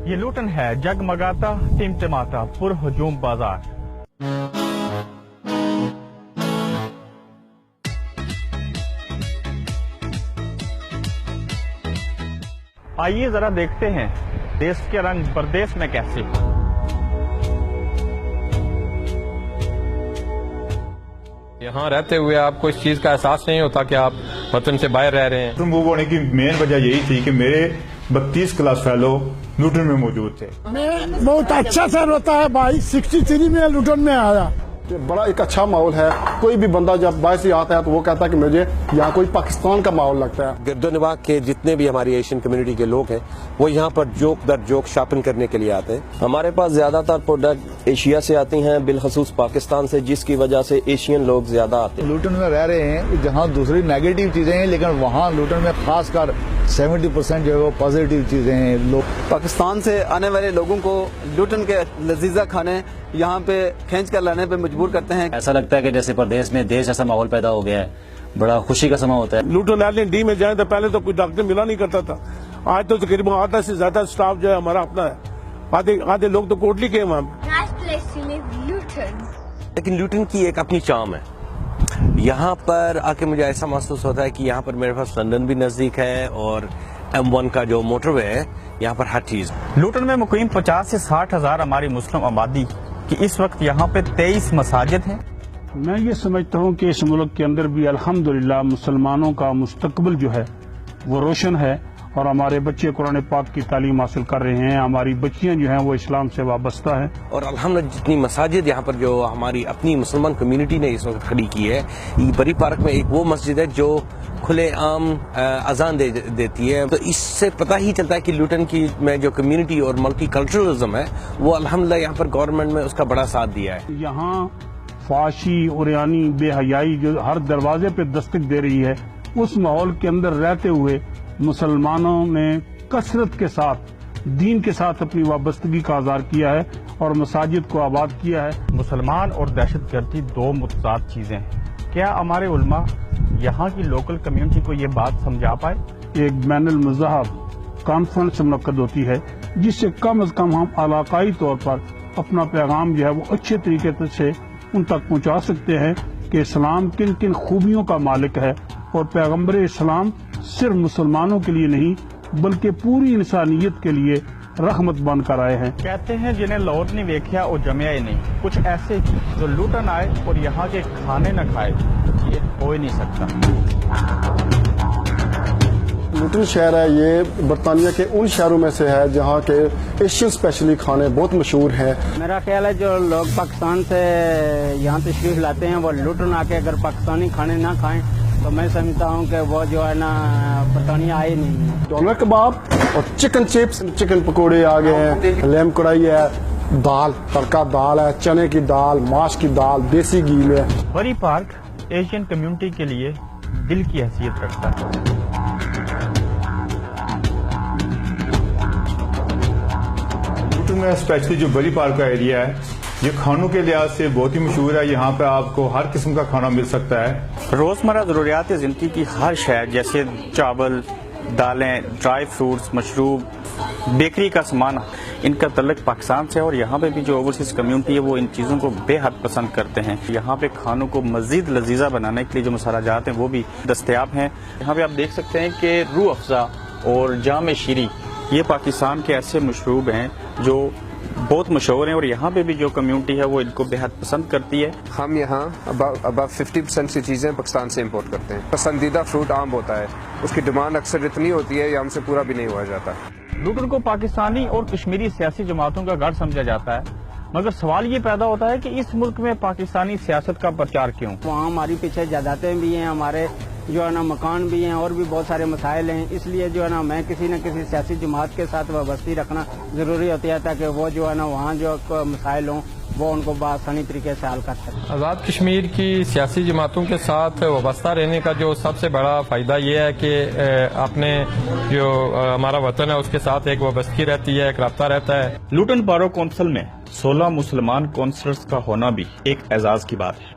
یہ لوٹن ہے جگمگاتا ٹمٹماتا پرہجوم بازار. آئیے ذرا دیکھتے ہیں دیس کے رنگ پردیس میں کیسے. یہاں رہتے ہوئے آپ کو اس چیز کا احساس نہیں ہوتا کہ آپ وطن سے باہر رہ رہے ہیں. موو ہونے کی مین وجہ یہی تھی کہ میرے 32 کلاس فیلو لوٹن میں موجود تھے. بہت اچھا سر ہوتا ہے بھائی. 63 میں لوٹن میں آیا. بڑا ایک اچھا ماحول ہے. کوئی بھی بندہ جب باہر سے آتا ہے تو وہ کہتا ہے کہ مجھے یہاں کوئی پاکستان کا ماحول لگتا ہے. گرد و نواح کے جتنے بھی ہماری ایشین کمیونٹی کے لوگ ہیں وہ یہاں پر جوک در جوک شاپنگ کرنے کے لیے آتے ہیں. ہمارے پاس زیادہ تر پروڈکٹ ایشیا سے آتی ہیں, بالخصوص پاکستان سے, جس کی وجہ سے ایشین لوگ زیادہ آتے ہیں. لوٹن میں رہ رہے ہیں جہاں دوسری نیگیٹو چیزیں ہیں, لیکن وہاں لوٹن میں خاص کر 70% جو ہے وہ پازیٹیو چیزیں ہیں. لوگ پاکستان سے آنے والے لوگوں کو لوٹن کے لذیذہ کھانے یہاں پہ کھینچ کر لانے پہ مجبور کرتے ہیں. ایسا لگتا ہے کہ جیسے پردیس میں دیش ایسا ماحول پیدا ہو گیا ہے, بڑا خوشی کا سما ہوتا ہے. لوٹن ایئرلائن ڈی میں جائیں تو پہلے تو کوئی ڈاکٹر ملا نہیں کرتا تھا. آج تو تقریباً آدھا سے زیادہ سٹاف جو ہے ہمارا اپنا ہے. آدھے لوگ تو کوٹلی کے ہیں وہاں. لیکن لوٹن کی ایک اپنی چام ہے. یہاں پر آ کے مجھے ایسا محسوس ہوتا ہے کہ یہاں پر میرے پاس لندن بھی نزدیک ہے اور M1 کا جو موٹر وے ہے, یہاں پر ہر چیز. لوٹن میں مقیم 50 سے 60 ہزار ہماری مسلم آبادی کی اس وقت یہاں پہ 23 مساجد ہیں. میں یہ سمجھتا ہوں کہ اس ملک کے اندر بھی الحمدللہ مسلمانوں کا مستقبل جو ہے وہ روشن ہے, اور ہمارے بچے قرآن پاک کی تعلیم حاصل کر رہے ہیں. ہماری بچیاں جو ہیں وہ اسلام سے وابستہ ہیں. اور الحمدللہ جتنی مساجد یہاں پر جو ہماری اپنی مسلمان کمیونٹی نے اس وقت کھڑی کی ہے, بری پارک میں ایک وہ مسجد ہے جو کھلے عام اذان دیتی ہے. تو اس سے پتہ ہی چلتا ہے کہ لوٹن کی میں جو کمیونٹی اور ملٹی کلچرلزم ہے وہ الحمدللہ یہاں پر گورنمنٹ میں اس کا بڑا ساتھ دیا ہے. یہاں فحاشی عریانی بے حیائی جو ہر دروازے پہ دستک دے رہی ہے, اس ماحول کے اندر رہتے ہوئے مسلمانوں نے کثرت کے ساتھ دین کے ساتھ اپنی وابستگی کا اظہار کیا ہے اور مساجد کو آباد کیا ہے. مسلمان اور دہشت گردی دو متضاد چیزیں ہیں. کیا ہمارے علماء یہاں کی لوکل کمیونٹی کو یہ بات سمجھا پائے؟ ایک بین المذہب کانفرنس منعقد ہوتی ہے جس سے کم از کم ہم علاقائی طور پر اپنا پیغام جو ہے وہ اچھے طریقے سے ان تک پہنچا سکتے ہیں کہ اسلام کن کن خوبیوں کا مالک ہے, اور پیغمبر اسلام صرف مسلمانوں کے لیے نہیں بلکہ پوری انسانیت کے لیے رحمت بن کر آئے ہیں. کہتے ہیں جنہیں لاہور نہیں ویکھیا وہ جمیا ہی نہیں. کچھ ایسے جو لوٹن آئے اور یہاں کے کھانے نہ کھائے, یہ ہو ہی نہیں سکتا. لوٹن شہر ہے یہ برطانیہ کے ان شہروں میں سے ہے جہاں کے ایشین اسپیشلی کھانے بہت مشہور ہیں. میرا خیال ہے جو لوگ پاکستان سے یہاں تشریف لاتے ہیں وہ لوٹن آ کے اگر پاکستانی کھانے نہ کھائیں تو میں سمجھتا ہوں کہ وہ جو ہے نا برطانیہ آئے نہیں. ڈونر کباب اور چکن چپس, چکن پکوڑے آ گئے ہیں, لیم کڑھائی ہے, دال تڑکا دال ہے, چنے کی دال, ماش کی دال, دیسی گھی میں. بری پارک ایشین کمیونٹی کے لیے دل کی حیثیت رکھتا ہے. لوٹن میں اسپیشلی جو بری پارک کا ایریا ہے یہ کھانوں کے لحاظ سے بہت ہی مشہور ہے. یہاں پہ آپ کو ہر قسم کا کھانا مل سکتا ہے. روزمرہ ضروریات زندگی کی ہر شے جیسے چاول, دالیں, ڈرائی فروٹس, مشروب, بیکری کا سامان, ان کا تعلق پاکستان سے ہے. اور یہاں پہ بھی جو اوورسیز کمیونٹی ہے وہ ان چیزوں کو بے حد پسند کرتے ہیں. یہاں پہ کھانوں کو مزید لذیذہ بنانے کے لیے جو مسالہ جات ہیں وہ بھی دستیاب ہیں. یہاں پہ آپ دیکھ سکتے ہیں کہ روح افزا اور جام شیری یہ پاکستان کے ایسے مشروب ہیں جو بہت مشہور ہیں, اور یہاں پہ بھی جو کمیونٹی ہے وہ ان کو بے حد پسند کرتی ہے. ہم یہاں اباؤٹ 50% کی چیزیں پاکستان سے امپورٹ کرتے ہیں. پسندیدہ فروٹ آم ہوتا ہے, اس کی ڈیمانڈ اکثر اتنی ہوتی ہے یہ ہم سے پورا بھی نہیں ہوا جاتا. لوٹن کو پاکستانی اور کشمیری سیاسی جماعتوں کا گڑھ سمجھا جاتا ہے, مگر سوال یہ پیدا ہوتا ہے کہ اس ملک میں پاکستانی سیاست کا پرچار کیوں؟ وہاں ہماری پیچھے جائیدادیں بھی ہیں, ہمارے جو ہے نا مکان بھی ہیں, اور بھی بہت سارے مسائل ہیں. اس لیے جو ہے نا میں کسی نہ کسی سیاسی جماعت کے ساتھ وابستگی رکھنا ضروری ہوتی ہے تاکہ وہ جو ہے نا وہاں جو مسائل ہوں وہ ان کو بآسانی طریقے سے حل کر سکیں. آزاد کشمیر کی سیاسی جماعتوں کے ساتھ وابستہ رہنے کا جو سب سے بڑا فائدہ یہ ہے کہ اپنے جو ہمارا وطن ہے اس کے ساتھ ایک وابستگی رہتی ہے, ایک رابطہ رہتا ہے. لوٹن بارو کونسل میں 16 مسلمان کونسلرز کا ہونا بھی ایک اعزاز کی بات ہے.